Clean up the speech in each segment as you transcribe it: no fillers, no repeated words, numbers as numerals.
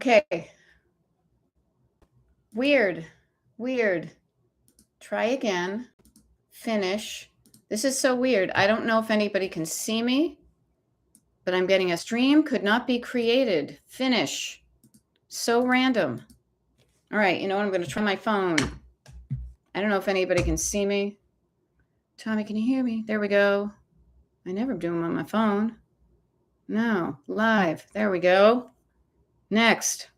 Okay. Weird. Try again. Finish. This is so weird. I don't know if anybody can see me, but I'm getting a stream could not be created. Finish. So random. All right. You know what? I'm going to try my phone. I don't know if anybody can see me. Tommy, can you hear me? There we go. I never do them on my phone. No. Live. There we go. Next.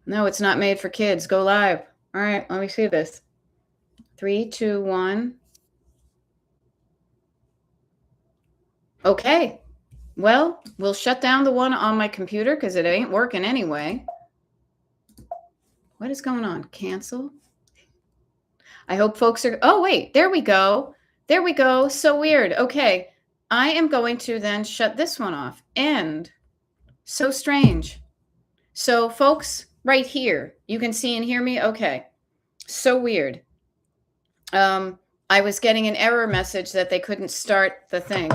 No, it's not made for kids. Go live. All right. Let me see this. 3, 2, 1. Okay. Well, we'll shut down the one on my computer because it ain't working anyway. What is going on? Cancel. I hope folks are. Oh, wait. There we go. There we go. So weird. Okay. I am going to then shut this one off. End. So strange. So, folks, right here, you can see and hear me. Okay. So weird. I was getting an error message that they couldn't start the thing.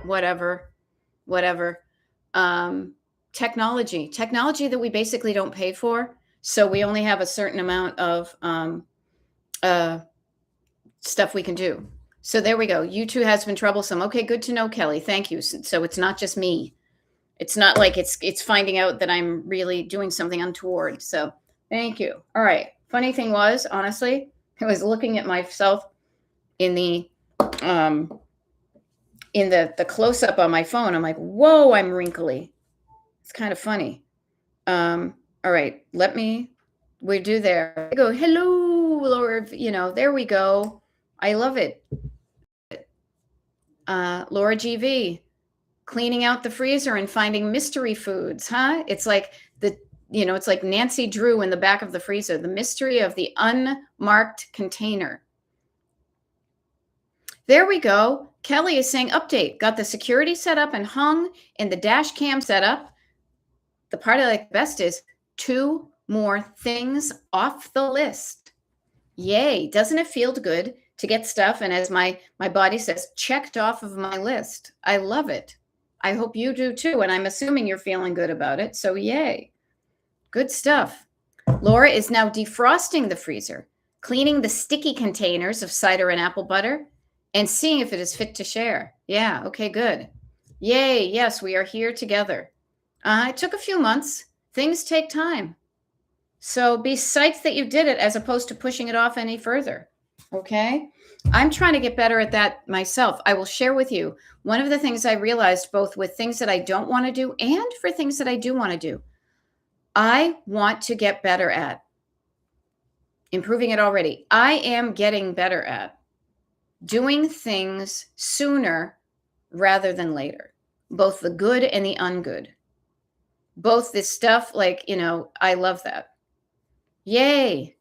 Whatever. Technology that we basically don't pay for. So we only have a certain amount of stuff we can do. So there we go. YouTube has been troublesome. Okay, good to know, Kelly. Thank you. So it's not just me. It's not like it's finding out that I'm really doing something untoward. So thank you. All right. Funny thing was, honestly, I was looking at myself in the close-up on my phone. I'm like, whoa, I'm wrinkly. It's kind of funny. All right, we do there. I go, hello, Laura, there we go. I love it. Laura GV, cleaning out the freezer and finding mystery foods, huh? It's like it's like Nancy Drew in the back of the freezer, the mystery of the unmarked container. There we go. Kelly is saying update. Got the security set up and hung and the dash cam set up. The part I like best is 2 more things off the list. Yay. Doesn't it feel good to get stuff? And as my body says, checked off of my list. I love it. I hope you do too. And I'm assuming you're feeling good about it. So yay. Good stuff. Laura is now defrosting the freezer, cleaning the sticky containers of cider and apple butter, and seeing if it is fit to share. Yeah, okay, good. Yay, yes, we are here together. It took a few months. Things take time. So be psyched that you did it as opposed to pushing it off any further, okay? I'm trying to get better at that myself. I will share with you one of the things I realized, both with things that I don't want to do and for things that I do want to do. I want to get better at improving it already. I am getting better at doing things sooner rather than later, both the good and the ungood. Both this stuff, I love that. Yay.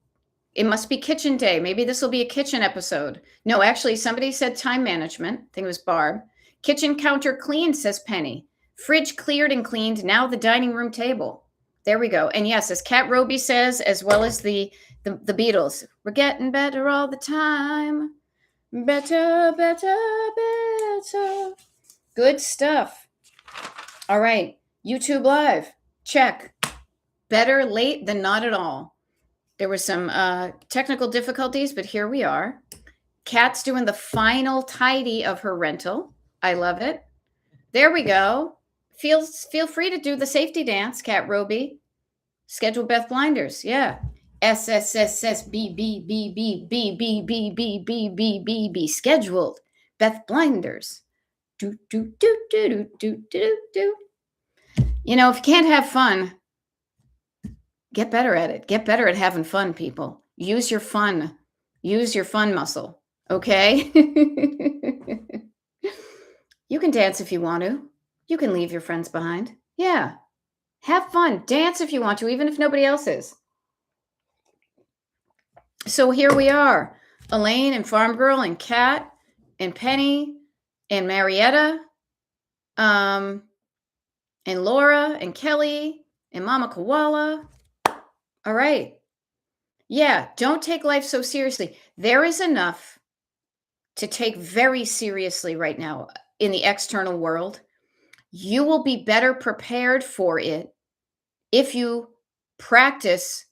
It must be kitchen day. Maybe this will be a kitchen episode. No, actually, somebody said time management. I think it was Barb. Kitchen counter cleaned, says Penny. Fridge cleared and cleaned. Now the dining room table. There we go. And yes, as Kat Roby says, as well as the Beatles, we're getting better all the time. Better. Good stuff. All right. YouTube Live. Check. Better late than not at all. There were some technical difficulties, but here we are. Kat's doing the final tidy of her rental. I love it. There we go. Feel free to do the safety dance, Kat Roby. Schedule Beth Blinders. Yeah. SSSSBBBBBBBBBBBB scheduled. Beth Blinders. Do. If you can't have fun, get better at it. Get better at having fun, people. Use your fun. Use your fun muscle. Okay? You can dance if you want to. You can leave your friends behind. Yeah. Have fun. Dance if you want to, even if nobody else is. So here we are. Elaine and Farm Girl and Kat and Penny and Marietta and Laura and Kelly and Mama Koala. All right. Yeah, don't take life so seriously. There is enough to take very seriously right now in the external world. You will be better prepared for it if you practice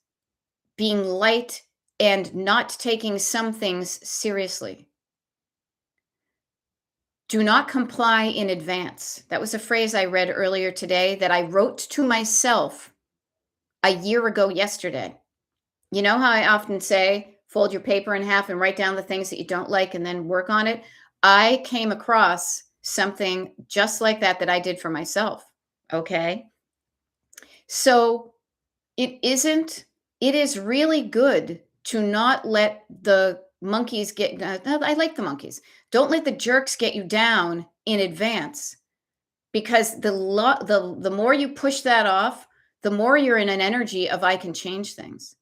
being light and not taking some things seriously. Do not comply in advance. That was a phrase I read earlier today that I wrote to myself a year ago yesterday. You know how I often say, fold your paper in half and write down the things that you don't like and then work on it? I came across something just like that that I did for myself. Okay. So it is really good to not let the monkeys get, I like the monkeys. Don't let the jerks get you down in advance, because the more you push that off, the more you're in an energy of I can change things.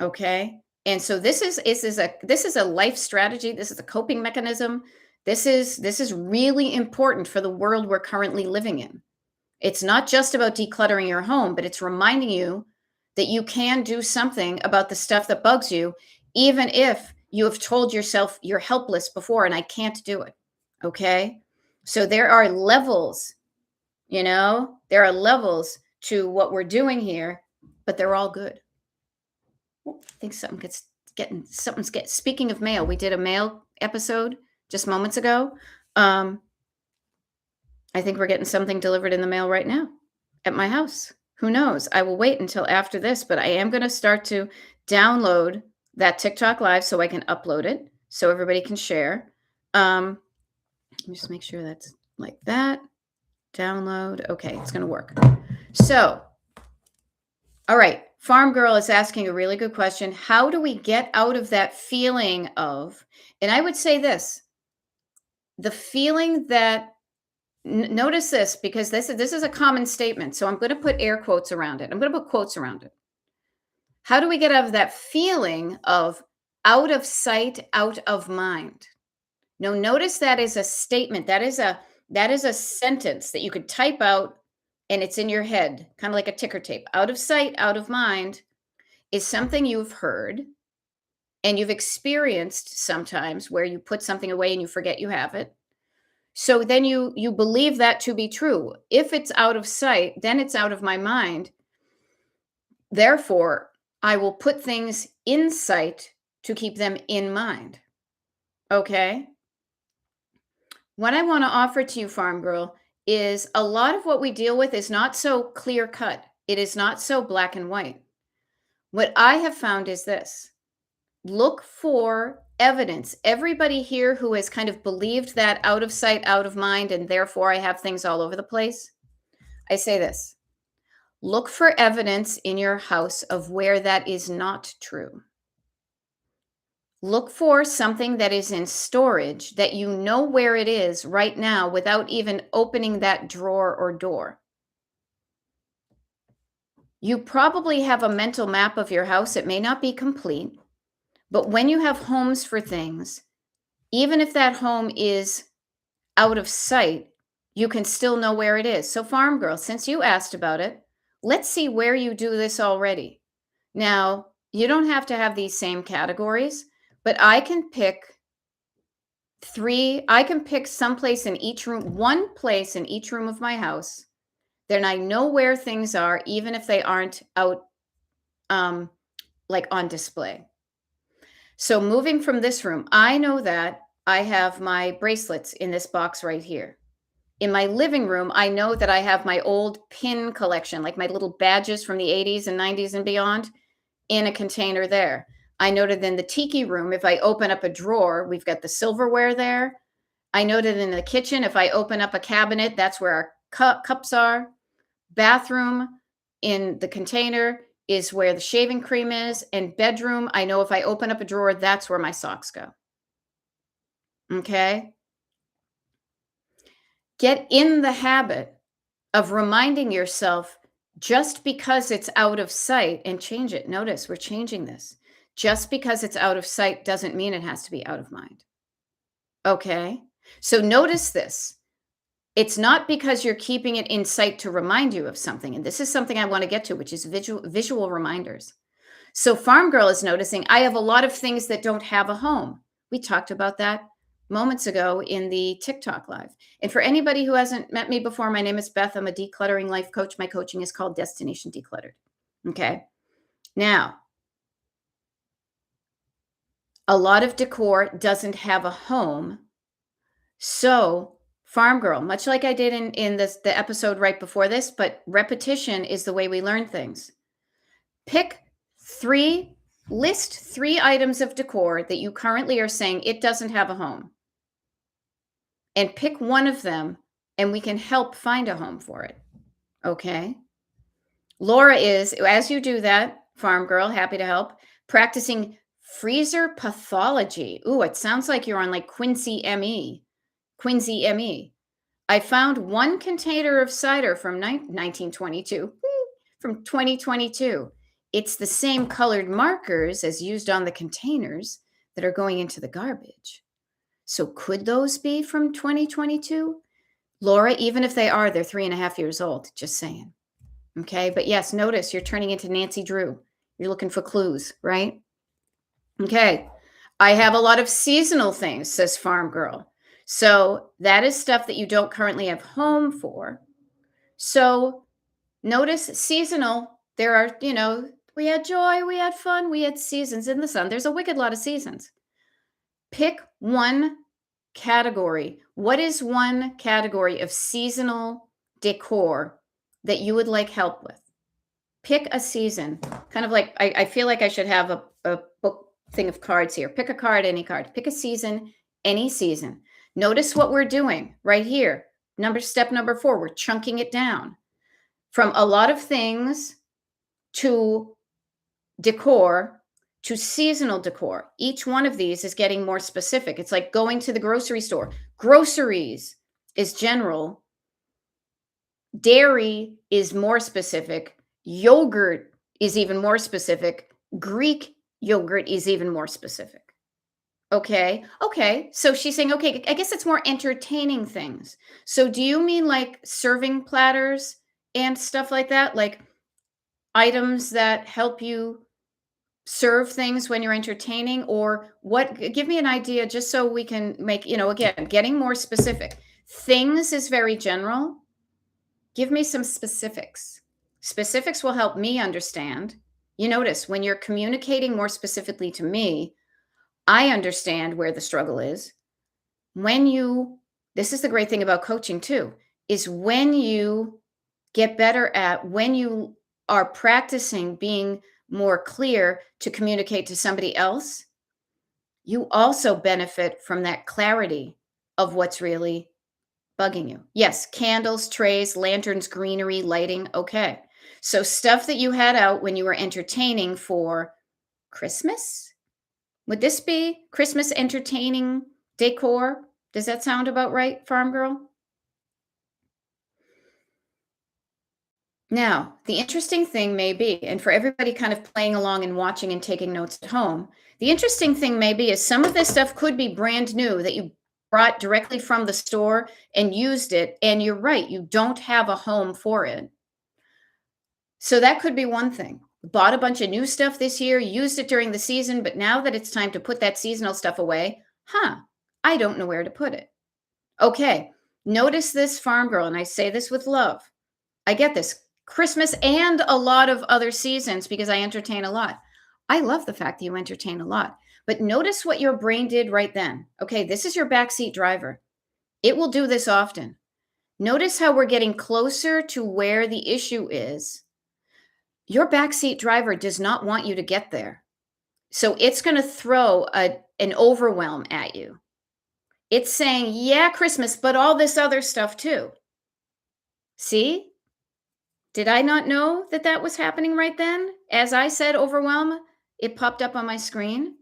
Okay. And so this is a life strategy. This is a coping mechanism. This is really important for the world we're currently living in. It's not just about decluttering your home, but it's reminding you that you can do something about the stuff that bugs you, even if you have told yourself you're helpless before and I can't do it. Okay. So there are levels, there are levels to what we're doing here, but they're all good. I think speaking of mail, we did a mail episode just moments ago. I think we're getting something delivered in the mail right now at my house. Who knows? I will wait until after this, but I am going to start to download that TikTok live so I can upload it so everybody can share. Let me just make sure that's like that. Download. Okay, it's going to work. So, all right. Farm Girl is asking a really good question. How do we get out of that feeling of, and I would say this, the feeling that, notice this, because this is a common statement. So I'm going to put air quotes around it. I'm going to put quotes around it. How do we get out of that feeling of out of sight, out of mind? Now, notice that is a statement. That is a sentence that you could type out and it's in your head, kind of like a ticker tape. Out of sight, out of mind is something you've heard and you've experienced sometimes where you put something away and you forget you have it. So then you believe that to be true. If it's out of sight, then it's out of my mind. Therefore, I will put things in sight to keep them in mind. Okay? What I want to offer to you, Farm Girl, is a lot of what we deal with is not so clear cut. It is not so black and white. What I have found is this. Look for evidence. Everybody here who has kind of believed that out of sight, out of mind, and therefore I have things all over the place, I say this. Look for evidence in your house of where that is not true. Look for something that is in storage that you know where it is right now without even opening that drawer or door. You probably have a mental map of your house. It may not be complete, but when you have homes for things, even if that home is out of sight, you can still know where it is. So Farm Girl, since you asked about it, let's see where you do this already. Now, you don't have to have these same categories, but I can pick someplace in each room, one place in each room of my house. Then I know where things are, even if they aren't out like on display. So moving from this room, I know that I have my bracelets in this box right here. In my living room, I know that I have my old pin collection, like my little badges from the 80s and 90s and beyond, in a container there. I noted in the tiki room, if I open up a drawer, we've got the silverware there. I noted in the kitchen, if I open up a cabinet, that's where our cups are. Bathroom, in the container, is where the shaving cream is. And bedroom, I know if I open up a drawer, that's where my socks go. Okay? Get in the habit of reminding yourself, just because it's out of sight, and change it. Notice we're changing this. Just because it's out of sight doesn't mean it has to be out of mind. Okay? So notice this. It's not because you're keeping it in sight to remind you of something. And this is something I want to get to, which is visual reminders. So Farm Girl is noticing, I have a lot of things that don't have a home. We talked about that moments ago in the TikTok live. And for anybody who hasn't met me before, my name is Beth. I'm a decluttering life coach. My coaching is called Destination Decluttered. Okay. Now, a lot of decor doesn't have a home. So, Farm Girl, much like I did in the episode right before this, but repetition is the way we learn things. Pick list 3 items of decor that you currently are saying it doesn't have a home. And pick one of them, and we can help find a home for it. Okay? Laura is, as you do that, Farm Girl, happy to help, practicing freezer pathology. Ooh, it sounds like you're on like Quincy ME. Quincy ME. I found one container of cider from 1922, from 2022. It's the same colored markers as used on the containers that are going into the garbage. So could those be from 2022? Laura, even if they are, they're 3.5 years old. Just saying. Okay. But yes, notice you're turning into Nancy Drew. You're looking for clues, right? Okay. I have a lot of seasonal things, says Farm Girl. So that is stuff that you don't currently have home for. So notice seasonal. There are, we had joy, we had fun, we had seasons in the sun. There's a wicked lot of seasons. Pick one category. What is one category of seasonal decor that you would like help with? Pick a season. Kind of like, I feel like I should have a book thing of cards here. Pick a card, any card. Pick a season, any season. Notice what we're doing right here. Step number 4, we're chunking it down. From a lot of things to decor to seasonal decor. Each one of these is getting more specific. It's like going to the grocery store. Groceries is general. Dairy is more specific. Yogurt is even more specific. Greek yogurt is even more specific. Okay. So she's saying, okay, I guess it's more entertaining things. So do you mean like serving platters and stuff like that? Like items that help you serve things when you're entertaining, or what? Give me an idea just so we can make, again, getting more specific. Things is very general. Give me some specifics. Specifics will help me understand. You notice when you're communicating more specifically to me, I understand where the struggle is. This is the great thing about coaching too, is when you get better at, when you are practicing being more clear to communicate to somebody else, you also benefit from that clarity of what's really bugging you. Yes, candles, trays, lanterns, greenery, lighting. Okay. So stuff that you had out when you were entertaining for Christmas. Would this be Christmas entertaining decor? Does that sound about right, Farm Girl? Now, the interesting thing may be, and for everybody kind of playing along and watching and taking notes at home, the interesting thing may be is some of this stuff could be brand new that you brought directly from the store and used it. And you're right, you don't have a home for it. So that could be one thing. Bought a bunch of new stuff this year, used it during the season, but now that it's time to put that seasonal stuff away, I don't know where to put it. Okay, notice this, Farm Girl, and I say this with love. I get this. Christmas and a lot of other seasons because I entertain a lot. I love the fact that you entertain a lot. But notice what your brain did right then. Okay, this is your backseat driver. It will do this often. Notice how we're getting closer to where the issue is. Your backseat driver does not want you to get there. So it's going to throw an overwhelm at you. It's saying, yeah, Christmas, but all this other stuff too. See? Did I not know that that was happening right then? As I said, overwhelm, it popped up on my screen.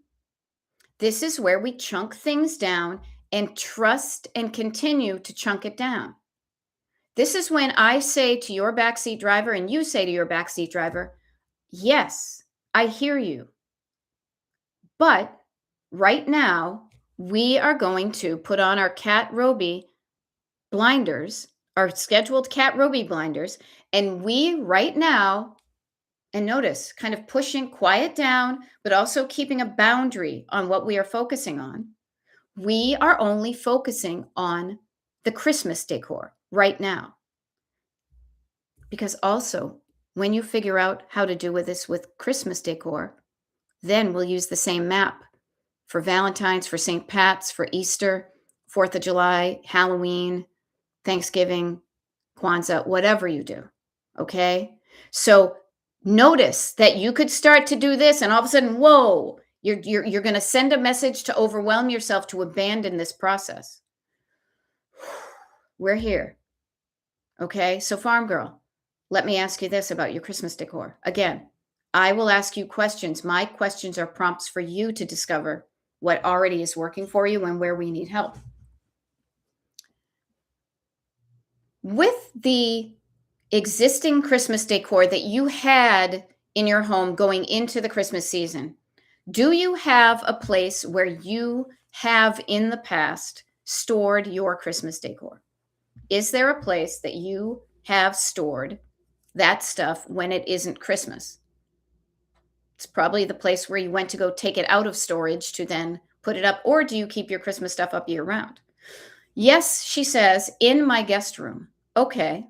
This is where we chunk things down and trust and continue to chunk it down. This is when I say to your backseat driver and you say to your backseat driver, yes, I hear you. But right now, we are going to put on our Cat Roby blinders, our scheduled Cat Roby blinders, and we right now, and notice, kind of pushing quiet down, but also keeping a boundary on what we are focusing on. We are only focusing on the Christmas decor right now. Because also, when you figure out how to do with this with Christmas decor, then we'll use the same map for Valentine's, for St. Pat's, for Easter, 4th of July, Halloween, Thanksgiving, Kwanzaa, whatever you do. Okay? So notice that you could start to do this and all of a sudden, whoa, you're going to send a message to overwhelm yourself to abandon this process. We're here. Okay? So farm girl, let me ask you this about your Christmas decor. Again, I will ask you questions. My questions are prompts for you to discover what already is working for you and where we need help. With the existing Christmas decor that you had in your home going into the Christmas season, do you have a place where you have in the past stored your Christmas decor? Is there a place that you have stored that stuff when it isn't Christmas? It's probably the place where you went to go take it out of storage to then put it up, or do you keep your Christmas stuff up year round? Yes, she says, in my guest room. Okay.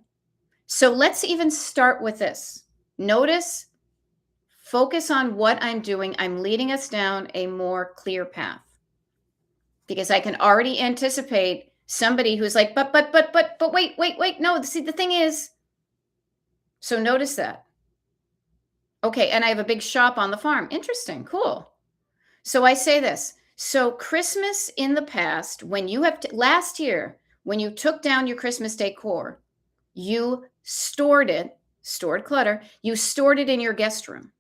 So let's even start with this. Notice, focus on what I'm doing. I'm leading us down a more clear path because I can already anticipate somebody who's like, but wait. No, see, the thing is, so notice that. Okay. And I have a big shop on the farm. Interesting. Cool. So I say this. So Christmas in the past, when you have, last year, when you took down your Christmas decor, you stored it, stored clutter, you stored it in your guest room,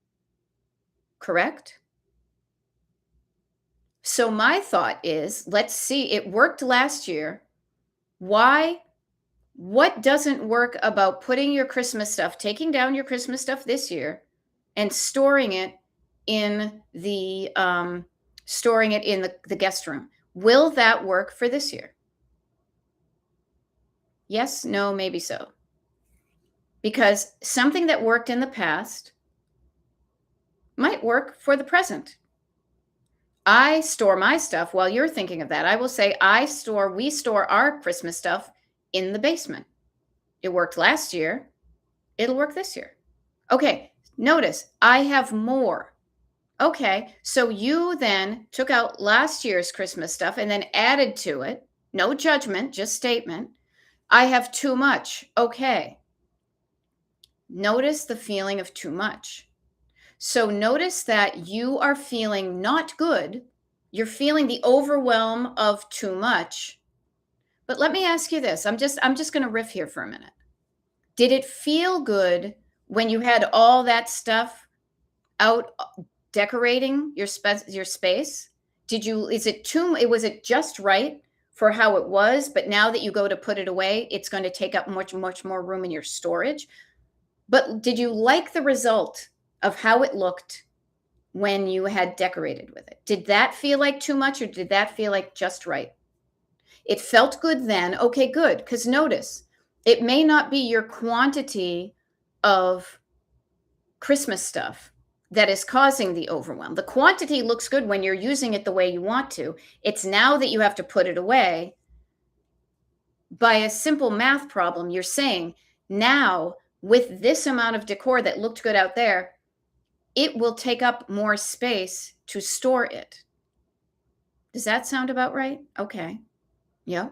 correct? So my thought is, let's see, it worked last year. Why? What doesn't work about putting your Christmas stuff, taking down your Christmas stuff this year and storing it in the guest room? Will that work for this year? Yes, no, maybe so. Because something that worked in the past might work for the present. I store my stuff while you're thinking of that. I will say we store our Christmas stuff in the basement. It worked last year. It'll work this year. Okay, notice I have more. Okay, so you then took out last year's Christmas stuff and then added to it. No judgment, just statement. I have too much. Okay. Notice the feeling of too much. So notice that you are feeling not good. You're feeling the overwhelm of too much. But let me ask you this. I'm just going to riff here for a minute. Did it feel good when you had all that stuff out decorating your space? Was it just right for how it was, but now that you go to put it away, it's going to take up much more room in your storage? But did you like the result of how it looked when you had decorated with it? Did that feel like too much or did that feel like just right? It felt good then. Okay, good. Because notice, it may not be your quantity of Christmas stuff that is causing the overwhelm. The quantity looks good when you're using it the way you want to. It's now that you have to put it away. By a simple math problem, you're saying now with this amount of decor that looked good out there, it will take up more space to store it. Does that sound about right? Okay. Yeah.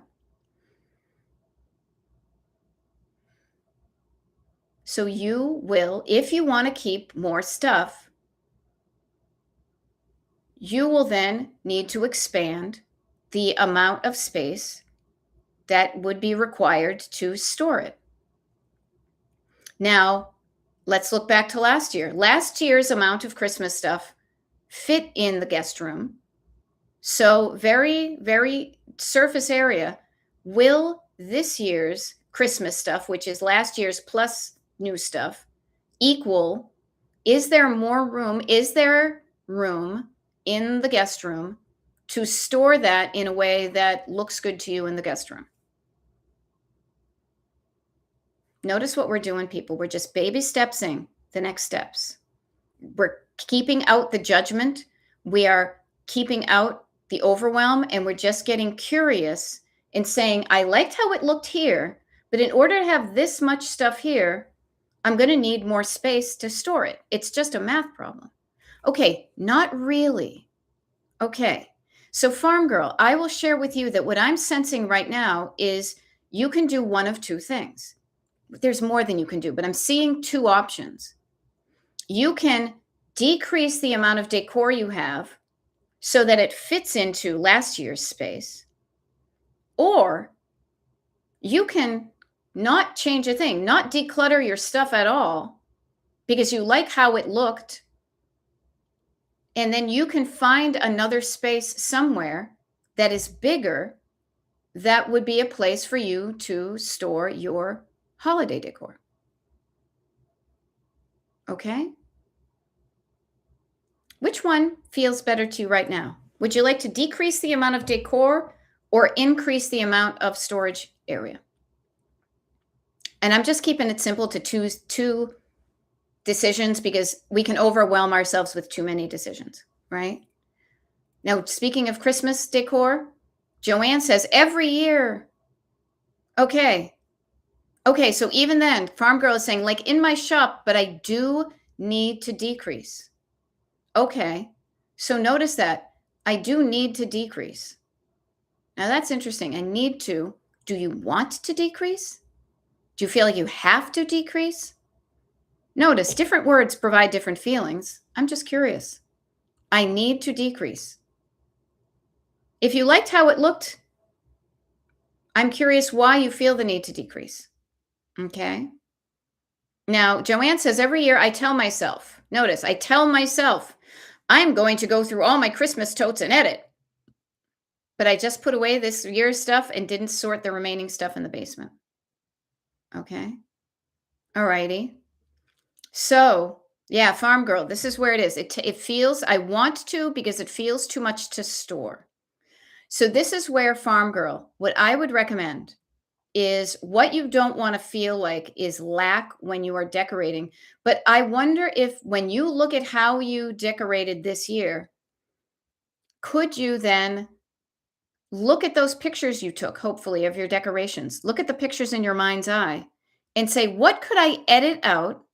So you will, if you want to keep more stuff, you will then need to expand the amount of space that would be required to store it. Now, let's look back to last year. Last year's amount of Christmas stuff fit in the guest room. So very, very surface area. Will this year's Christmas stuff, which is last year's plus new stuff, equal? Is there more room? Is there room in the guest room to store that in a way that looks good to you in the guest room? Notice what we're doing, people. We're just baby stepsing the next steps. We're keeping out the judgment. We are keeping out the overwhelm, and we're just getting curious and saying, I liked how it looked here, but in order to have this much stuff here, I'm going to need more space to store it. It's just a math problem. Okay, not really. Okay, so Farm Girl, I will share with you that what I'm sensing right now is you can do one of two things. There's more than you can do, but I'm seeing two options. You can decrease the amount of decor you have so that it fits into last year's space, or you can not change a thing, not declutter your stuff at all because you like how it looked. And then you can find another space somewhere that is bigger that would be a place for you to store your holiday decor. Okay? Which one feels better to you right now? Would you like to decrease the amount of decor or increase the amount of storage area? And I'm just keeping it simple to choose two decisions because we can overwhelm ourselves with too many decisions, right? Now, speaking of Christmas decor, Joanne says every year. Okay. Okay, so even then, Farm Girl is saying, like in my shop, but I do need to decrease. Okay, so notice that I do need to decrease. Now that's interesting. I need to. Do you want to decrease? Do you feel like you have to decrease? Notice different words provide different feelings. I'm just curious. I need to decrease. If you liked how it looked, I'm curious why you feel the need to decrease. Okay. Now, Joanne says every year I tell myself, notice, I tell myself, I'm going to go through all my Christmas totes and edit. But I just put away this year's stuff and didn't sort the remaining stuff in the basement. Okay. All righty. So, yeah, Farm Girl, this is where it is. It feels, I want to because it feels too much to store. So this is where Farm Girl, what I would recommend is what you don't want to feel like is lack when you are decorating. But I wonder if when you look at how you decorated this year, could you then look at those pictures you took, hopefully, of your decorations? Look at the pictures in your mind's eye and say, what could I edit out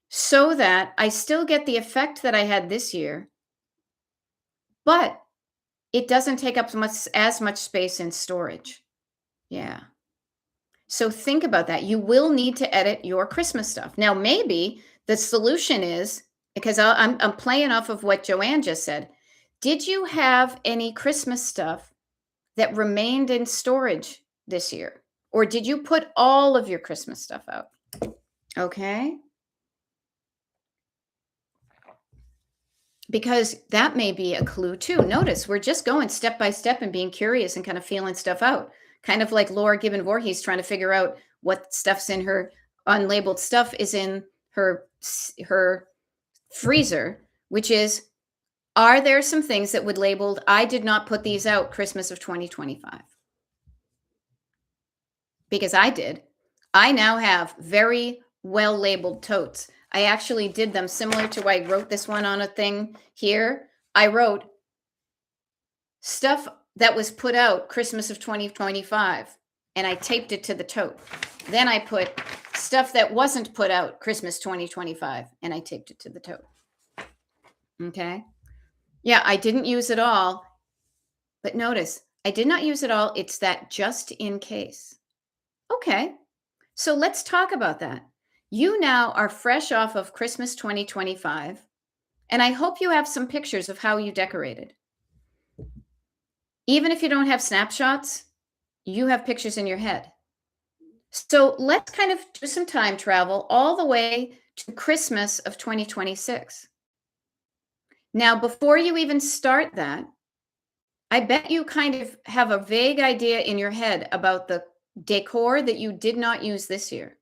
so that I still get the effect that I had this year, but it doesn't take up as much space in storage? Yeah. So think about that. You will need to edit your Christmas stuff. Now, maybe the solution is, because I'm playing off of what Joanne just said. Did you have any Christmas stuff that remained in storage this year? Or did you put all of your Christmas stuff out? Okay. Because that may be a clue too. Notice we're just going step by step and being curious and kind of feeling stuff out. Kind of like Laura Gibbon Voorhees trying to figure out what stuff's in her unlabeled stuff is in her freezer, which is, are there some things that would labeled, I did not put these out Christmas of 2025? Because I did. I now have very well labeled totes. I actually did them similar to, I wrote this one on a thing here. I wrote stuff that was put out Christmas of 2025, and I taped it to the tote. Then I put stuff that wasn't put out Christmas 2025, and I taped it to the tote. Okay. Yeah, I didn't use it all, but notice I did not use it all. It's that just in case. Okay. So let's talk about that. You now are fresh off of Christmas 2025, and I hope you have some pictures of how you decorated. Even if you don't have snapshots, you have pictures in your head. So let's kind of do some time travel all the way to Christmas of 2026. Now, before you even start that, I bet you kind of have a vague idea in your head about the decor that you did not use this year.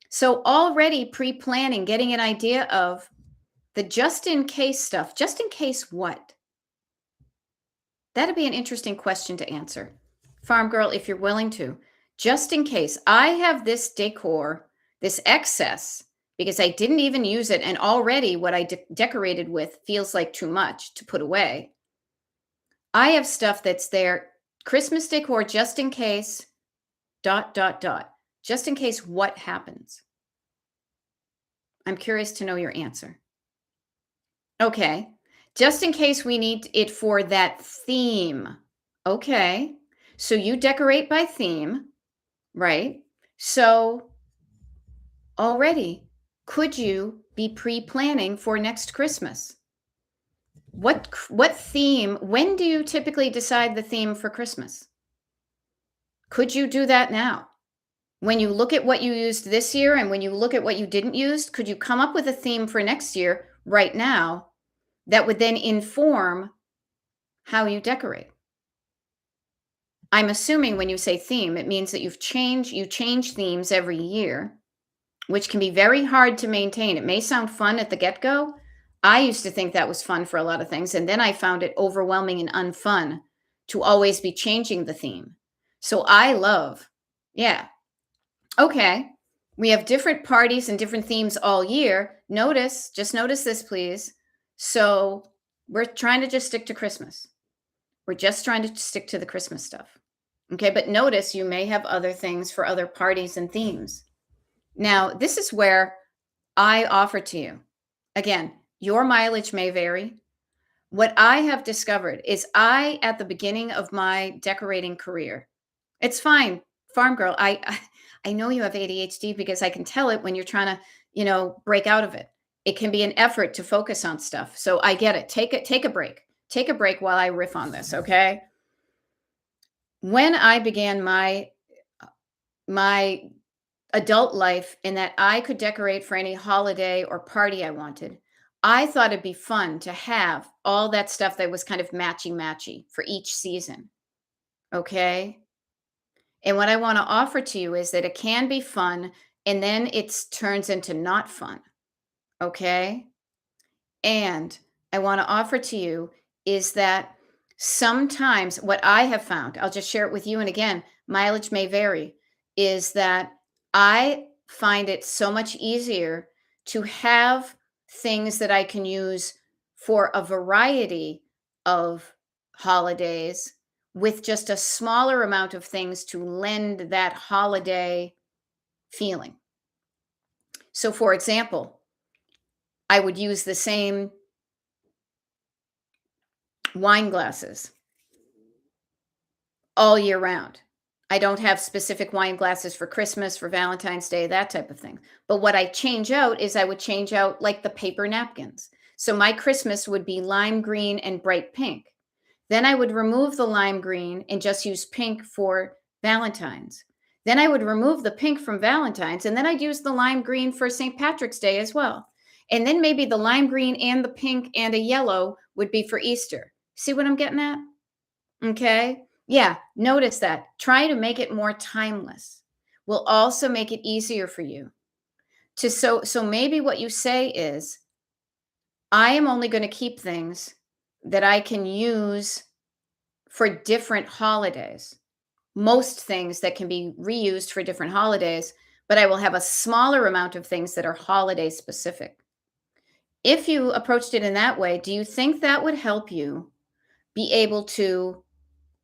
So already pre-planning, getting an idea of the just in case stuff. Just in case what? That'd be an interesting question to answer. Farm Girl, if you're willing to. Just in case I have this decor, this excess, because I didn't even use it, and already what I decorated with feels like too much to put away. I have stuff that's there, Christmas decor just in case, dot, dot, dot. Just in case what happens? I'm curious to know your answer. Okay. Just in case we need it for that theme. Okay. So you decorate by theme, right? So already, could you be pre-planning for next Christmas? What theme, when do you typically decide the theme for Christmas? Could you do that now? When you look at what you used this year and when you look at what you didn't use, could you come up with a theme for next year right now that would then inform how you decorate? I'm assuming when you say theme, it means that you change themes every year, which can be very hard to maintain. It may sound fun at the get-go. I used to think that was fun for a lot of things, and then I found it overwhelming and unfun to always be changing the theme. So I love, yeah, okay. We have different parties and different themes all year. Just notice this, please. So we're trying to just stick to Christmas. We're just trying to stick to the Christmas stuff. Okay, but notice you may have other things for other parties and themes. Now, this is where I offer to you. Again, your mileage may vary. What I have discovered is at the beginning of my decorating career, it's fine, farm girl. I know you have ADHD because I can tell it when you're trying to, break out of it. It can be an effort to focus on stuff. So I get it. Take a break. Take a break while I riff on this, okay? When I began my adult life in that I could decorate for any holiday or party I wanted, I thought it'd be fun to have all that stuff that was kind of matchy for each season. Okay. And what I want to offer to you is that it can be fun and then it turns into not fun. Okay. And I want to offer to you is that sometimes what I have found, I'll just share it with you. And again, mileage may vary, is that I find it so much easier to have things that I can use for a variety of holidays with just a smaller amount of things to lend that holiday feeling. So, for example, I would use the same wine glasses all year round. I don't have specific wine glasses for Christmas, for Valentine's Day, that type of thing. But what I change out is I would change out like the paper napkins. So my Christmas would be lime green and bright pink. Then I would remove the lime green and just use pink for Valentine's. Then I would remove the pink from Valentine's and then I'd use the lime green for St. Patrick's Day as well. And then maybe the lime green and the pink and a yellow would be for Easter. See what I'm getting at? Okay. Yeah, notice that. Try to make it more timeless. Will also make it easier for you to so maybe what you say is I am only going to keep things that I can use for different holidays. Most things that can be reused for different holidays, but I will have a smaller amount of things that are holiday specific. If you approached it in that way, do you think that would help you be able to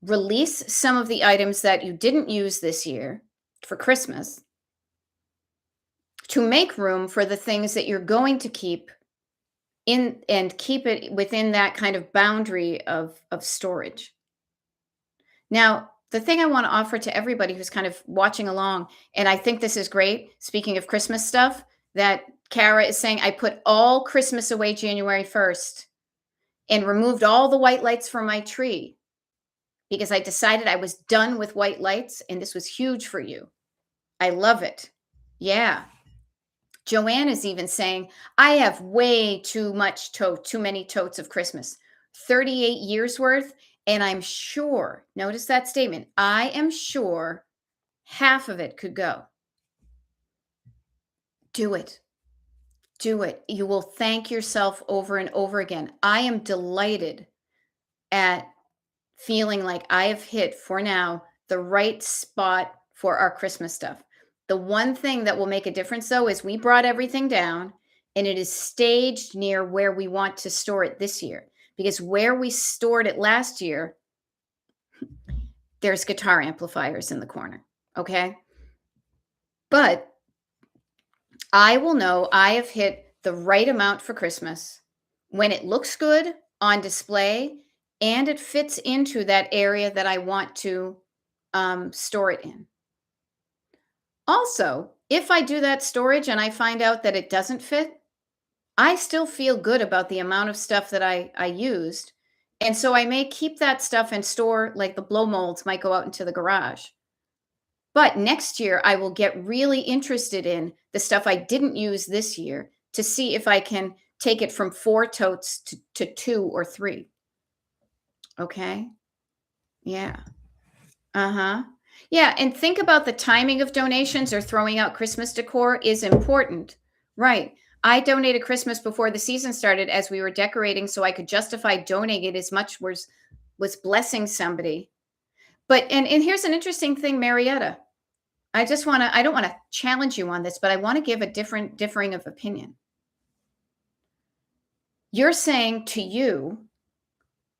release some of the items that you didn't use this year for Christmas to make room for the things that you're going to keep in and keep it within that kind of boundary of storage? Now, the thing I want to offer to everybody who's kind of watching along, and I think this is great, speaking of Christmas stuff, that Kara is saying, I put all Christmas away January 1st and removed all the white lights from my tree because I decided I was done with white lights, and this was huge for you. I love it. Yeah. Joanne is even saying, I have way too many totes of Christmas, 38 years worth. And I'm sure, notice that statement, I am sure half of it could go. Do it. Do it. You will thank yourself over and over again. I am delighted at feeling like I have hit for now the right spot for our Christmas stuff. The one thing that will make a difference though is we brought everything down and it is staged near where we want to store it this year. because where we stored it last year, there's guitar amplifiers in the corner. Okay. But I will know I have hit the right amount for Christmas when it looks good on display and it fits into that area that I want to store it in. Also, if I do that storage and I find out that it doesn't fit, I still feel good about the amount of stuff that I used. And so I may keep that stuff and store, like the blow molds might go out into the garage. But next year, I will get really interested in the stuff I didn't use this year to see if I can take it from 4 totes to 2 or 3. Okay. Yeah. Uh-huh. Yeah, and think about the timing of donations or throwing out Christmas decor is important. Right. I donated Christmas before the season started as we were decorating so I could justify donating it as much was blessing somebody. But and here's an interesting thing, Marietta. I don't want to challenge you on this, but I want to give a differing of opinion. You're saying to you,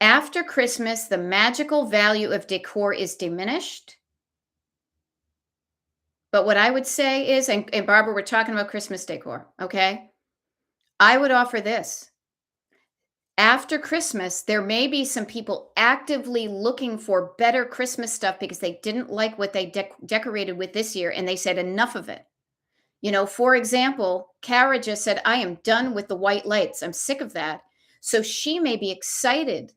after Christmas, the magical value of decor is diminished. But what I would say is, and Barbara, we're talking about Christmas decor, okay? I would offer this. After Christmas, there may be some people actively looking for better Christmas stuff because they didn't like what they decorated with this year and they said enough of it. You know, for example, Kara just said, I am done with the white lights. I'm sick of that. So she may be excited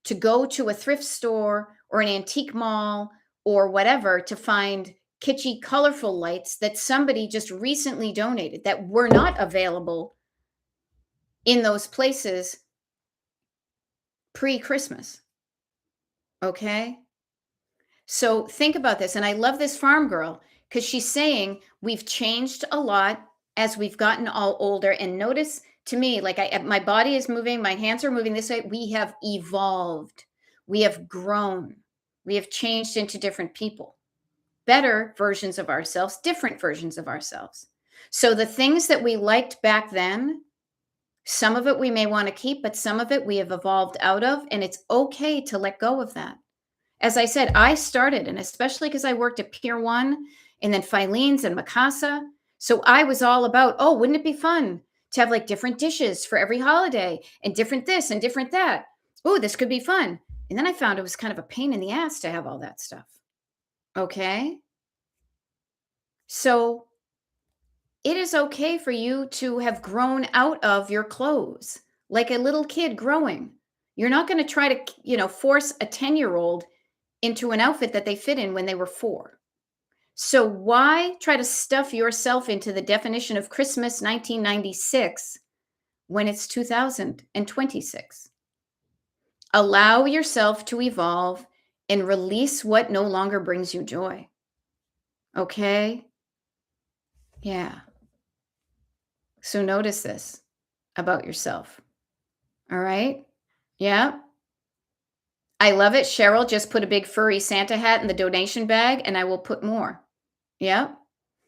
to go to a thrift store or an antique mall or whatever to find kitschy, colorful lights that somebody just recently donated that were not available in those places pre-Christmas. Okay? So think about this. And I love this farm girl because she's saying we've changed a lot as we've gotten all older. And notice to me, like my body is moving, my hands are moving this way. We have evolved. We have grown. We have changed into different people, better versions of ourselves, different versions of ourselves. So the things that we liked back then, some of it we may want to keep, but some of it we have evolved out of, and it's okay to let go of that. As I said, I started, and especially because I worked at Pier 1 and then Filene's and Mikasa. So I was all about, oh, wouldn't it be fun to have like different dishes for every holiday and different this and different that? Oh, this could be fun. And then I found it was kind of a pain in the ass to have all that stuff. Okay. So it is okay for you to have grown out of your clothes like a little kid growing. You're not going to try to, force a 10-year-old into an outfit that they fit in when they were 4. So why try to stuff yourself into the definition of Christmas 1996 when it's 2026? Allow yourself to evolve and release what no longer brings you joy. Okay? Yeah. So notice this about yourself. All right? Yeah. I love it. Cheryl just put a big furry Santa hat in the donation bag, and I will put more. Yeah.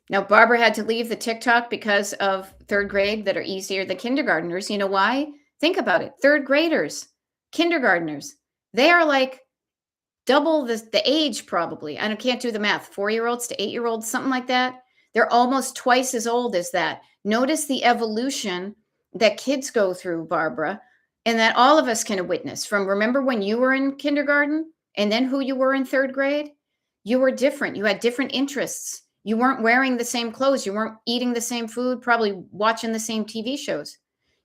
Now, Barbara had to leave the TikTok because of 3rd grade that are easier than kindergartners. You know why? Think about it. 3rd graders, kindergartners, they are like double the age probably. I can't do the math. 4-year-olds to 8-year-olds, something like that. They're almost twice as old as that. Notice the evolution that kids go through, Barbara, and that all of us can witness from remember when you were in kindergarten and then who you were in 3rd grade? You were different. You had different interests. You weren't wearing the same clothes. You weren't eating the same food, probably watching the same TV shows.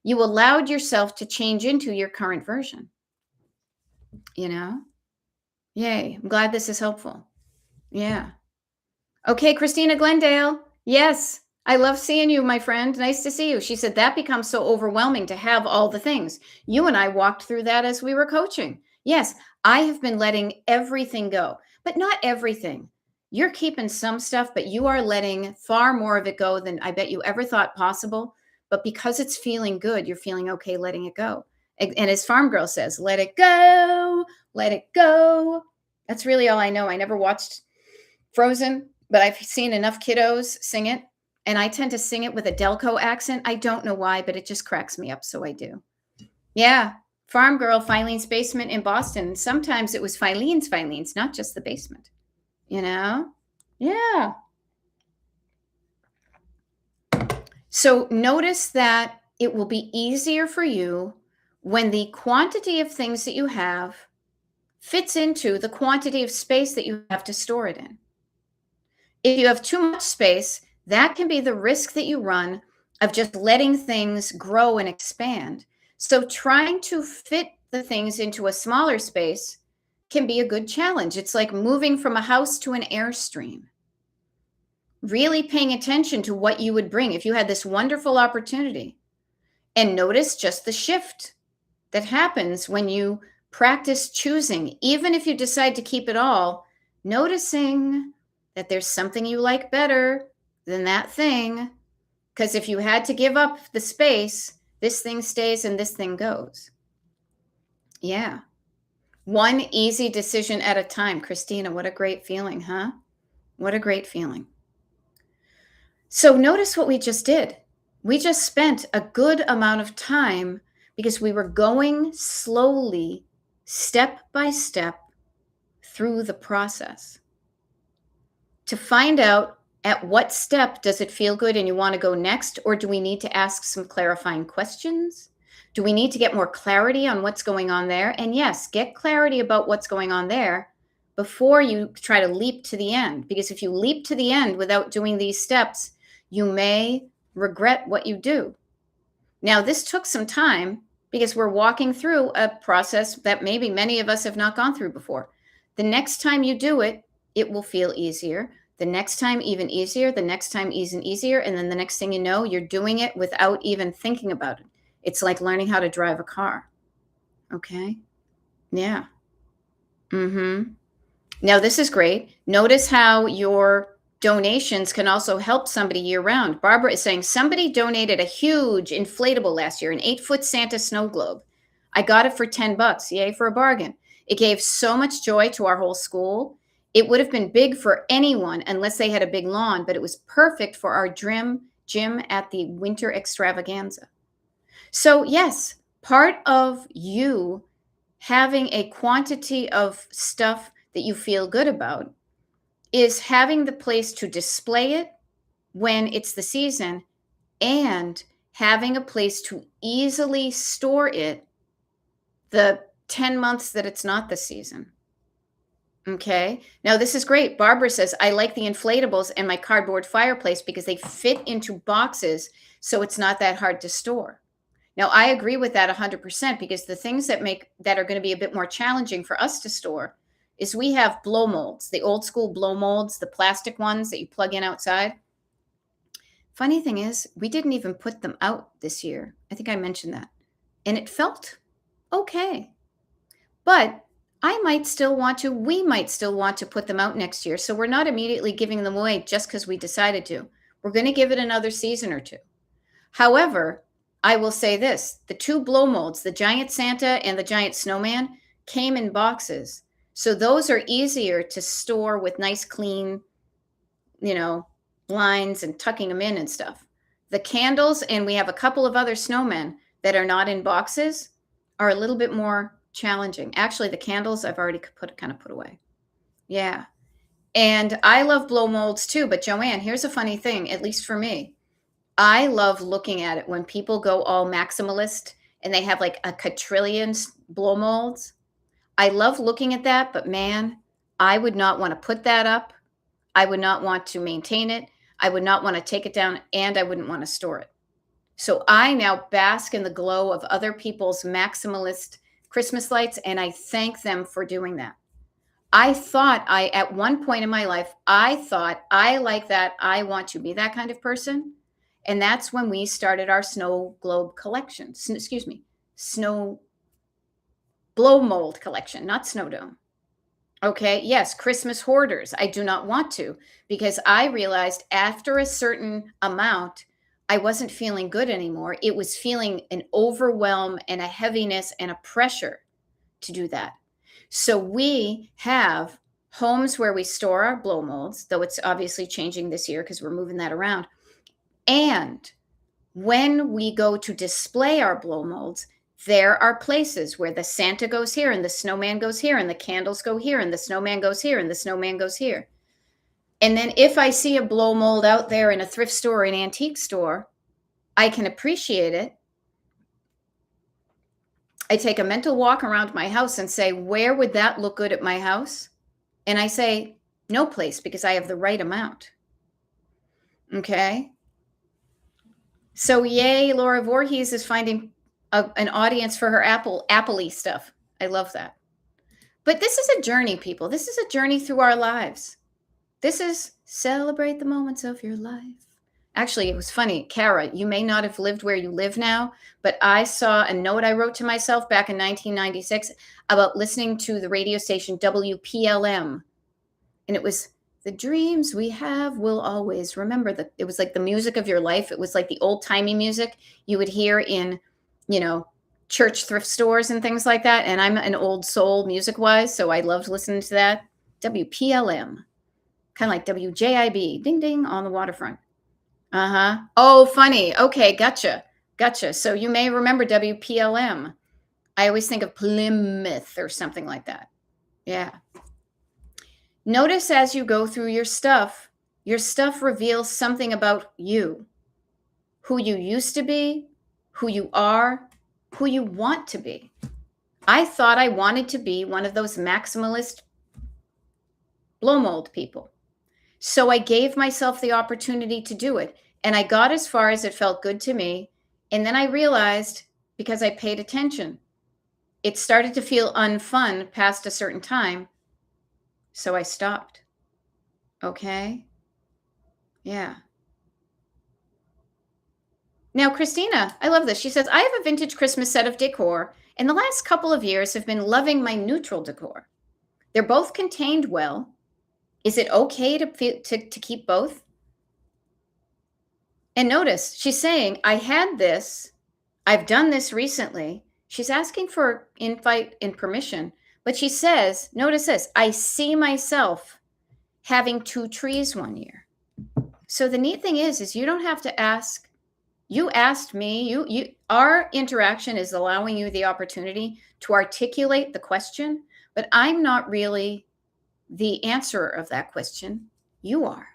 You allowed yourself to change into your current version. Yay. I'm glad this is helpful. Yeah. Okay, Christina Glendale. Yes. I love seeing you, my friend. Nice to see you. She said that becomes so overwhelming to have all the things. You and I walked through that as we were coaching. Yes, I have been letting everything go, but not everything. You're keeping some stuff, but you are letting far more of it go than I bet you ever thought possible. But because it's feeling good, you're feeling okay letting it go. And as Farm Girl says, let it go, let it go. That's really all I know. I never watched Frozen, but I've seen enough kiddos sing it. And I tend to sing it with a Delco accent. I don't know why, but it just cracks me up. So I do. Yeah. Farm girl, Filene's basement in Boston. Sometimes it was Filene's, not just the basement, you know? Yeah. So notice that it will be easier for you when the quantity of things that you have fits into the quantity of space that you have to store it in. If you have too much space, that can be the risk that you run of just letting things grow and expand. So trying to fit the things into a smaller space can be a good challenge. It's like moving from a house to an airstream. Really paying attention to what you would bring if you had this wonderful opportunity. And notice just the shift that happens when you practice choosing. Even if you decide to keep it all, noticing that there's something you like better than that thing. Because if you had to give up the space, this thing stays and this thing goes. Yeah. One easy decision at a time. Christina, what a great feeling, huh? What a great feeling. So notice what we just did. We just spent a good amount of time because we were going slowly, step by step through the process to find out at what step does it feel good and you want to go next, or do we need to ask some clarifying questions? Do we need to get more clarity on what's going on there? And yes, get clarity about what's going on there before you try to leap to the end. Because if you leap to the end without doing these steps, you may regret what you do. Now, this took some time because we're walking through a process that maybe many of us have not gone through before. The next time you do it, it will feel easier. The next time, even easier. The next time, even easier. And then the next thing you know, you're doing it without even thinking about it. It's like learning how to drive a car. Okay? Yeah. Now, this is great. Notice how your donations can also help somebody year round. Barbara is saying somebody donated a huge inflatable last year, an 8-foot Santa snow globe. I got it for $10. Yay for a bargain. It gave so much joy to our whole school. It would have been big for anyone unless they had a big lawn, but it was perfect for our gym at the winter extravaganza. So yes, part of you having a quantity of stuff that you feel good about is having the place to display it when it's the season and having a place to easily store it the 10 months that it's not the season. Okay. Now, this is great. Barbara says, I like the inflatables and my cardboard fireplace because they fit into boxes, so it's not that hard to store. Now, I agree with that 100% because the things that are going to be a bit more challenging for us to store is we have blow molds, the old school blow molds, the plastic ones that you plug in outside. Funny thing is, we didn't even put them out this year. I think I mentioned that. And it felt okay. But we might still want to put them out next year. So we're not immediately giving them away just because we decided to. We're going to give it another season or two. However, I will say this, the 2 blow molds, the giant Santa and the giant snowman, came in boxes. So those are easier to store with nice, clean, lines and tucking them in and stuff. The candles, and we have a couple of other snowmen that are not in boxes, are a little bit more challenging. Actually, the candles I've already put away. Yeah. And I love blow molds too. But Joanne, here's a funny thing, at least for me. I love looking at it when people go all maximalist and they have like a quadrillion blow molds. I love looking at that, but man, I would not want to put that up. I would not want to maintain it. I would not want to take it down, and I wouldn't want to store it. So I now bask in the glow of other people's maximalist Christmas lights, and I thank them for doing that. At one point in my life, I thought I like that. I want to be that kind of person. And that's when we started our snow globe collection. Snow blow mold collection, not snow dome. Okay. Yes. Christmas hoarders. I do not want to, because I realized after a certain amount, I wasn't feeling good anymore. It was feeling an overwhelm and a heaviness and a pressure to do that. So we have homes where we store our blow molds, though it's obviously changing this year because we're moving that around. And when we go to display our blow molds, There are places where the Santa goes here and the snowman goes here and the candles go here and the snowman goes here and the snowman goes here. And then if I see a blow mold out there in a thrift store or an antique store, I can appreciate it. I take a mental walk around my house and say, where would that look good at my house? And I say, no place, because I have the right amount. Okay. So yay, Laura Voorhees is finding an audience for her Apple-y stuff. I love that. But this is a journey, people. This is a journey through our lives. This is celebrate the moments of your life. Actually, it was funny. Kara, you may not have lived where you live now, but I saw a note I wrote to myself back in 1996 about listening to the radio station WPLM. And it was, the dreams we have will always remember. It was like the music of your life. It was like the old-timey music you would hear in, church thrift stores and things like that. And I'm an old soul music-wise, so I loved listening to that. WPLM, kind of like WJIB, ding, ding, on the waterfront. Oh, funny. Okay, gotcha. So you may remember WPLM. I always think of Plymouth or something like that. Yeah. Notice as you go through your stuff reveals something about you, who you used to be, who you are, who you want to be. I thought I wanted to be one of those maximalist blow mold people. So I gave myself the opportunity to do it. And I got as far as it felt good to me. And then I realized, because I paid attention, it started to feel unfun past a certain time. So I stopped. Okay. Yeah. Now, Christina, I love this. She says, I have a vintage Christmas set of decor, and the last couple of years have been loving my neutral decor. They're both contained well. Is it okay to keep both? And notice, she's saying, I had this. I've done this recently. She's asking for invite and permission. But she says, notice this, I see myself having 2 trees one year. So the neat thing is you don't have to ask. You asked me, our interaction is allowing you the opportunity to articulate the question, but I'm not really the answerer of that question. You are.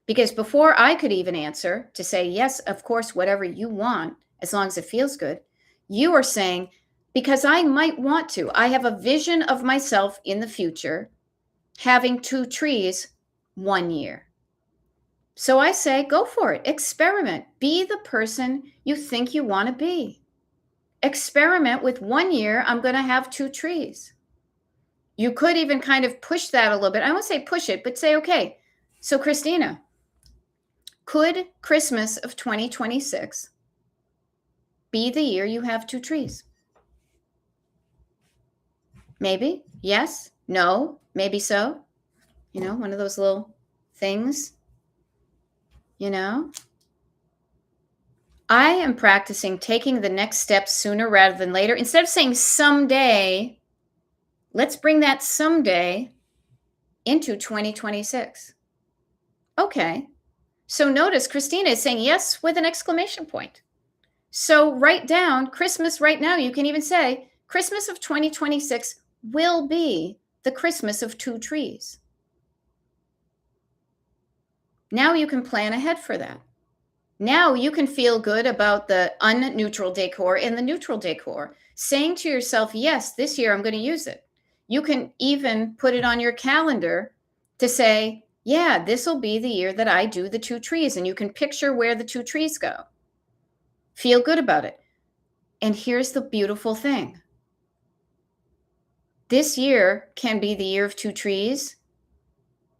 Because before I could even answer to say, yes, of course, whatever you want, as long as it feels good, you are saying, because I might want to. I have a vision of myself in the future having 2 trees one year. So I say, go for it. Experiment. Be the person you think you want to be. Experiment with 1 year, I'm going to have 2 trees. You could even kind of push that a little bit. I won't say push it, but say, okay, so Christina, could Christmas of 2026 be the year you have 2 trees? Maybe, yes, no, maybe so. One of those little things, I am practicing taking the next step sooner rather than later. Instead of saying someday, let's bring that someday into 2026. Okay. So notice Christina is saying yes with an exclamation point. So write down Christmas right now. You can even say Christmas of 2026 will be the Christmas of 2 trees. Now you can plan ahead for that. Now you can feel good about the unneutral decor and the neutral decor, saying to yourself, yes, this year I'm going to use it. You can even put it on your calendar to say, yeah, this will be the year that I do the 2 trees, and you can picture where the 2 trees go. Feel good about it. And here's the beautiful thing. This year can be the year of 2 trees.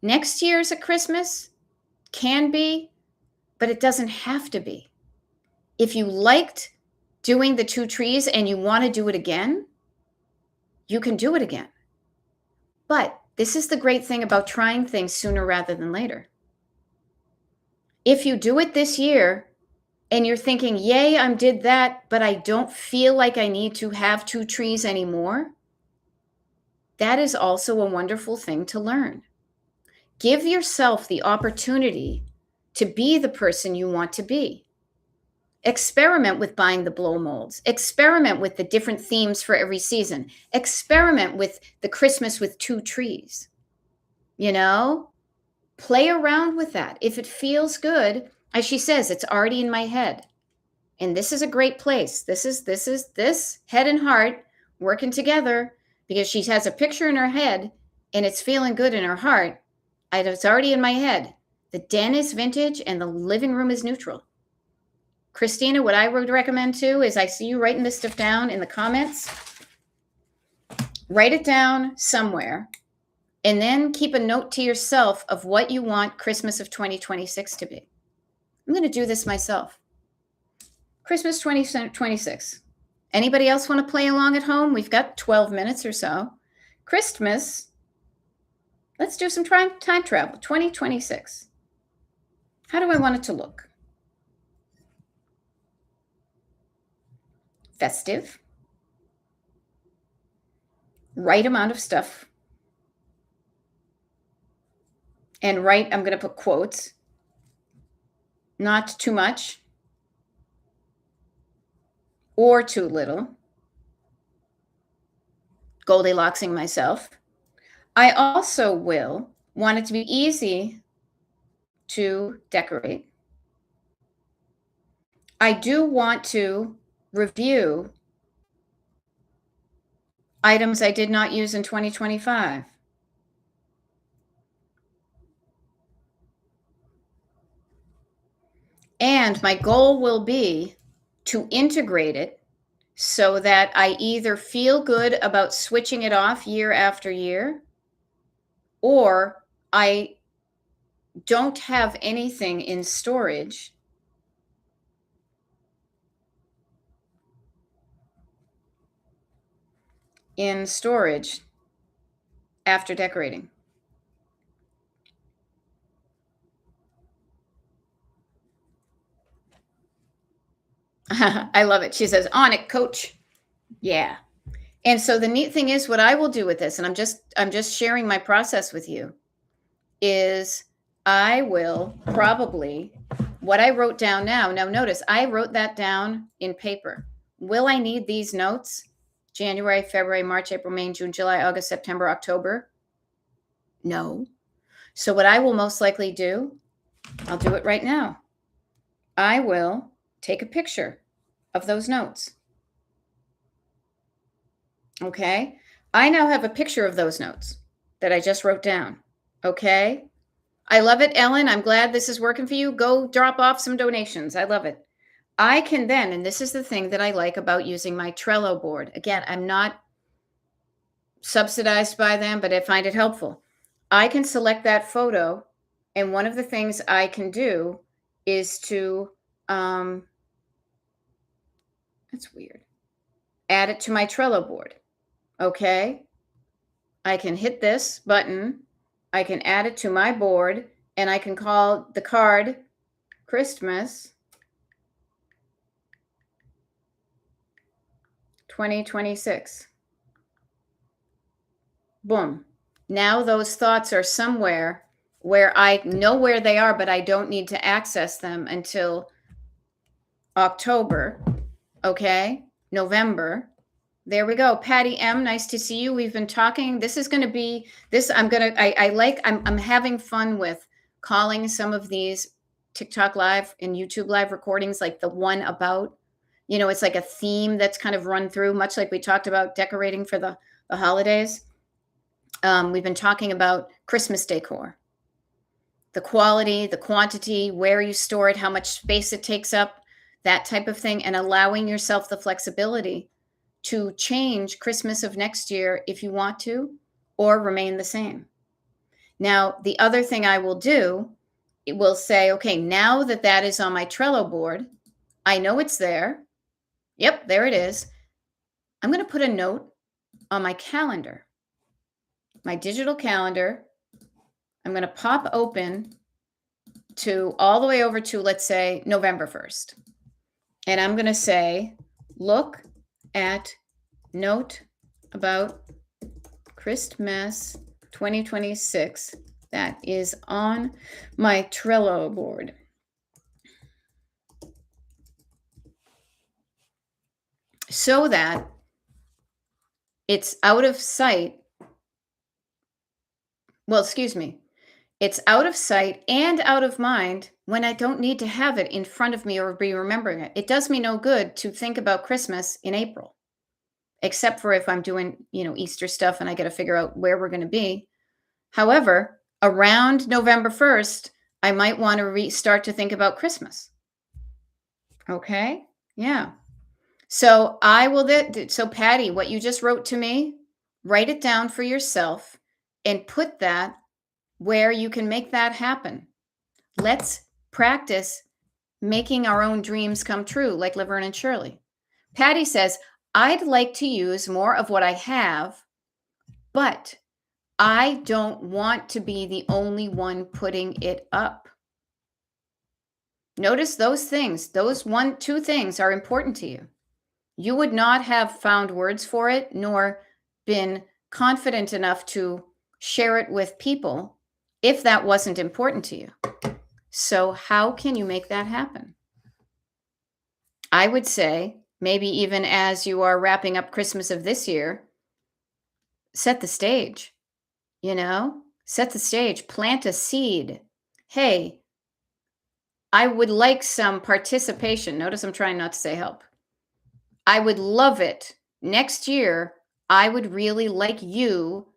Next year's at Christmas can be, but it doesn't have to be. If you liked doing the 2 trees and you want to do it again, you can do it again. But this is the great thing about trying things sooner rather than later. If you do it this year and you're thinking, yay, I did that, but I don't feel like I need to have 2 trees anymore, that is also a wonderful thing to learn. Give yourself the opportunity to be the person you want to be. Experiment with buying the blow molds. Experiment with the different themes for every season. Experiment with the Christmas with 2 trees. You know, play around with that. If it feels good, as she says, it's already in my head. And this is a great place. This head and heart working together, because she has a picture in her head and it's feeling good in her heart. It's already in my head. The den is vintage and the living room is neutral. Christina, what I would recommend too is, I see you writing this stuff down in the comments. Write it down somewhere and then keep a note to yourself of what you want Christmas of 2026 to be. I'm going to do this myself. Christmas 2026. Anybody else want to play along at home? We've got 12 minutes or so. Christmas. Let's do some time travel. 2026. How do I want it to look? Festive. Right amount of stuff. And right, I'm going to put quotes. Not too much or too little. Goldilocksing myself. I also will want it to be easy to decorate. I do want to review items I did not use in 2025. And my goal will be to integrate it so that I either feel good about switching it off year after year, or I don't have anything in storage after decorating. I love it. She says, on it, coach. Yeah. And so the neat thing is, what I will do with this, and I'm just sharing my process with you, is I will probably, what I wrote down now notice I wrote that down in paper. Will I need these notes? January, February, March, April, May, June, July, August, September, October? No. So what I will most likely do, I'll do it right now. I will take a picture of those notes. Okay. I now have a picture of those notes that I just wrote down. Okay. I love it, Ellen. I'm glad this is working for you. Go drop off some donations. I love it. I can then, and this is the thing that I like about using my Trello board. Again, I'm not subsidized by them, but I find it helpful. I can select that photo, and one of the things I can do is to, that's weird, add it to my Trello board. Okay. I can hit this button. I can add it to my board, and I can call the card Christmas 2026. Boom. Now those thoughts are somewhere where I know where they are, but I don't need to access them until October. Okay. November. There we go. Patty M, nice to see you. We've been talking. This is going to be this. I'm having fun with calling some of these TikTok live and YouTube live recordings, like the one about, it's like a theme that's kind of run through, much like we talked about decorating for the holidays. We've been talking about Christmas decor, the quality, the quantity, where you store it, how much space it takes up, that type of thing, and allowing yourself the flexibility to change Christmas of next year if you want to, or remain the same. Now, the other thing I will do, it will say, okay, now that is on my Trello board, I know it's there. Yep, there it is. I'm going to put a note on my calendar, my digital calendar. I'm going to pop open to all the way over to, let's say, November 1st. And I'm going to say, look at note about Christmas 2026 that is on my Trello board. so that it's out of sight. Well, excuse me. It's out of sight and out of mind when I don't need to have it in front of me or be remembering it. It does me no good to think about Christmas in April, except for if I'm doing, Easter stuff and I got to figure out where we're going to be. However, around November 1st, I might want to start to think about Christmas. Okay? Yeah. So so Patty, what you just wrote to me, write it down for yourself and put that where you can make that happen. Let's practice making our own dreams come true, like Laverne and Shirley. Patty says, I'd like to use more of what I have, but I don't want to be the only one putting it up. Notice those things, two things are important to you. You would not have found words for it, nor been confident enough to share it with people if that wasn't important to you. So how can you make that happen? I would say, maybe even as you are wrapping up Christmas of this year, set the stage, set the stage, plant a seed. Hey, I would like some participation. Notice I'm trying not to say help. I would love it. Next year, I would really like you,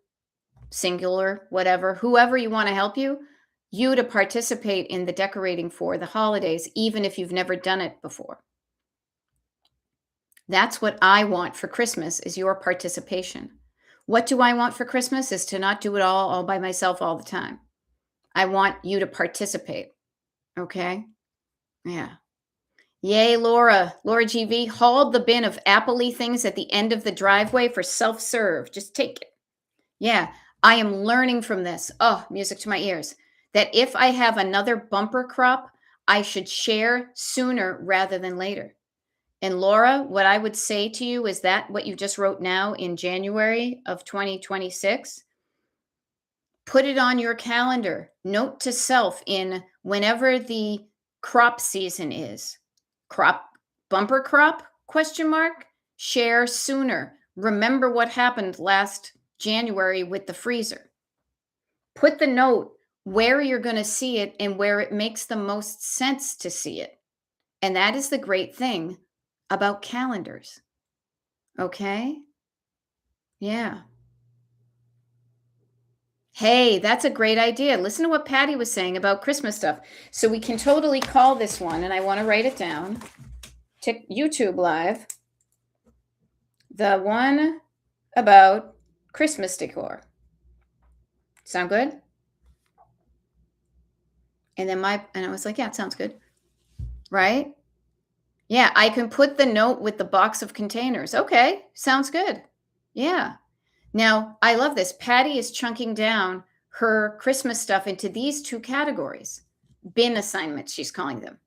singular, whatever, whoever you want to help you to participate in the decorating for the holidays, even if you've never done it before. That's what I want for Christmas, is your participation. What do I want for Christmas? Is to not do it all by myself all the time. I want you to participate. Okay? Yeah. Yay, Laura. Laura GV hauled the bin of Appley things at the end of the driveway for self-serve. Just take it. Yeah, I am learning from this. Oh, music to my ears. That if I have another bumper crop, I should share sooner rather than later. And Laura, what I would say to you is that what you just wrote now in January of 2026, put it on your calendar. Note to self in whenever the crop season is. Bumper crop, ? Share sooner. Remember what happened last January with the freezer. Put the note where you're going to see it and where it makes the most sense to see it. And that is the great thing about calendars. Okay? Yeah. Hey, that's a great idea. Listen to what Patty was saying about Christmas stuff. So we can totally call this one, and I want to write it down. YouTube Live. The one about Christmas decor. Sound good? And then I was like, yeah, it sounds good. Right? Yeah, I can put the note with the box of containers. Okay, sounds good. Yeah. Now, I love this. Patty is chunking down her Christmas stuff into these two categories. Bin assignments, she's calling them.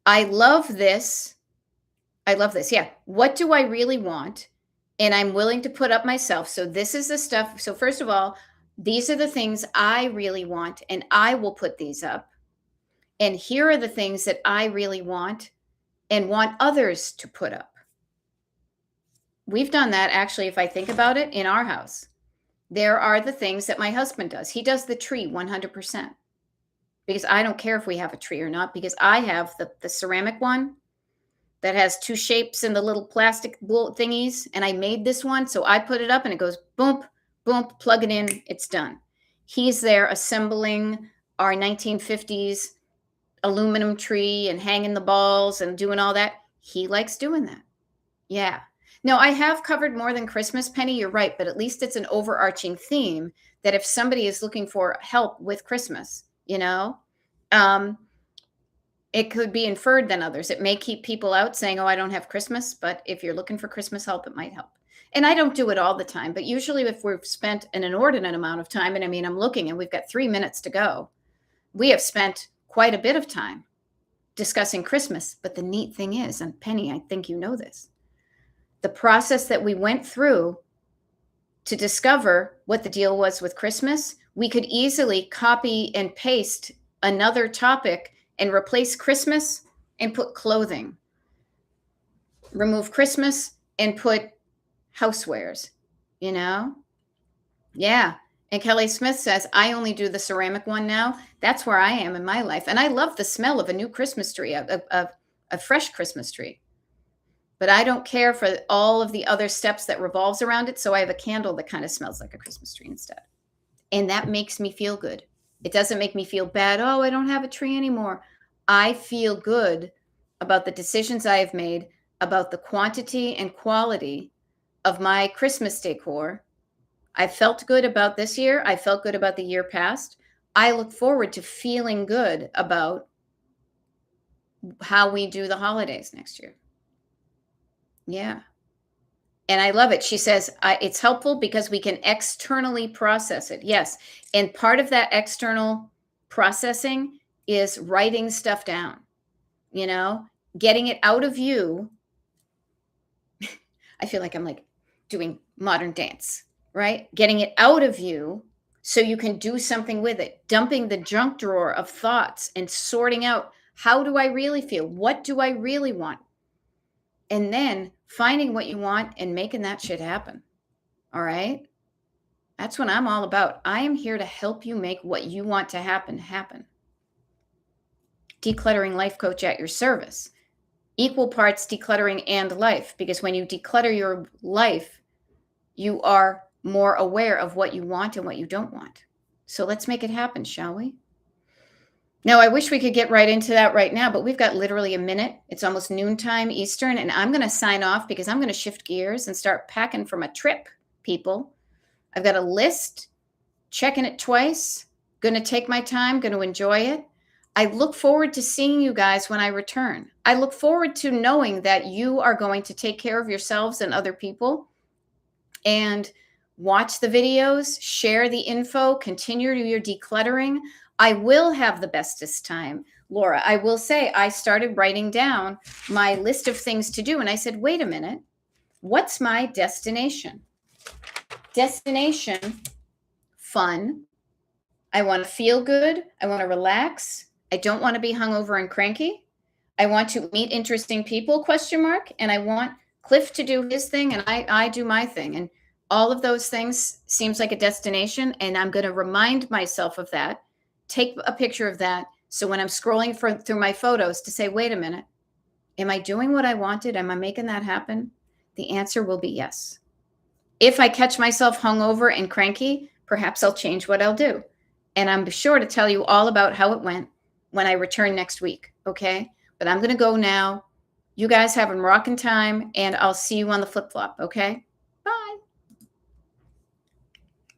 I love this. Yeah. What do I really want? And I'm willing to put up myself. So this is the stuff. So first of all, these are the things I really want, and I will put these up. And here are the things that I really want and want others to put up. We've done that, actually, if I think about it, in our house. There are the things that my husband does. He does the tree 100%. Because I don't care if we have a tree or not, because I have the ceramic one that has two shapes and the little plastic thingies, and I made this one, so I put it up and it goes boom, boom, plug it in, it's done. He's there assembling our 1950s aluminum tree and hanging the balls and doing all that. He likes doing that. Yeah. No, I have covered more than Christmas, Penny, you're right, but at least it's an overarching theme that if somebody is looking for help with Christmas, it could be inferred than others. It may keep people out saying, oh, I don't have Christmas, but if you're looking for Christmas help, it might help. And I don't do it all the time, but usually if we've spent an inordinate amount of time, and I mean, I'm looking and we've got 3 minutes to go, we have spent quite a bit of time discussing Christmas. But the neat thing is, and Penny, I think you know this, the process that we went through to discover what the deal was with Christmas, we could easily copy and paste another topic and replace Christmas and put clothing. Remove Christmas and put housewares, you know? Yeah. And Kelly Smith says, I only do the ceramic one now. That's where I am in my life. And I love the smell of a new Christmas tree, a fresh Christmas tree. But I don't care for all of the other steps that revolves around it. So I have a candle that kind of smells like a Christmas tree instead. And that makes me feel good. It doesn't make me feel bad. Oh, I don't have a tree anymore. I feel good about the decisions I have made, about the quantity and quality of my Christmas decor. I felt good about this year. I felt good about the year past. I look forward to feeling good about how we do the holidays next year. Yeah. And I love it. She says, it's helpful because we can externally process it. Yes. And part of that external processing is writing stuff down, getting it out of you. I feel like I'm like doing modern dance, right? Getting it out of you so you can do something with it, dumping the junk drawer of thoughts and sorting out, how do I really feel? What do I really want? And then finding what you want and making that shit happen. All right. That's what I'm all about. I am here to help you make what you want to happen. Decluttering life coach at your service. Equal parts decluttering and life, because when you declutter your life, you are more aware of what you want and what you don't want. So let's make it happen, shall we? Now, I wish we could get right into that right now, but we've got literally a minute. It's almost noontime Eastern, and I'm going to sign off because I'm going to shift gears and start packing from a trip, people. I've got a list, checking it twice, going to take my time, going to enjoy it. I look forward to seeing you guys when I return. I look forward to knowing that you are going to take care of yourselves and other people and watch the videos, share the info, continue your decluttering. I will have the bestest time. Laura, I will say I started writing down my list of things to do. And I said, wait a minute, what's my destination? Destination, fun. I want to feel good. I want to relax. I don't want to be hungover and cranky. I want to meet interesting people, ? And I want Cliff to do his thing and I do my thing. And all of those things seems like a destination. And I'm going to remind myself of that. Take a picture of that. So when I'm scrolling through my photos to say, wait a minute, am I doing what I wanted? Am I making that happen? The answer will be yes. If I catch myself hungover and cranky, perhaps I'll change what I'll do. And I'm sure to tell you all about how it went when I return next week. Okay. But I'm going to go now. You guys have a rocking time and I'll see you on the flip flop. Okay.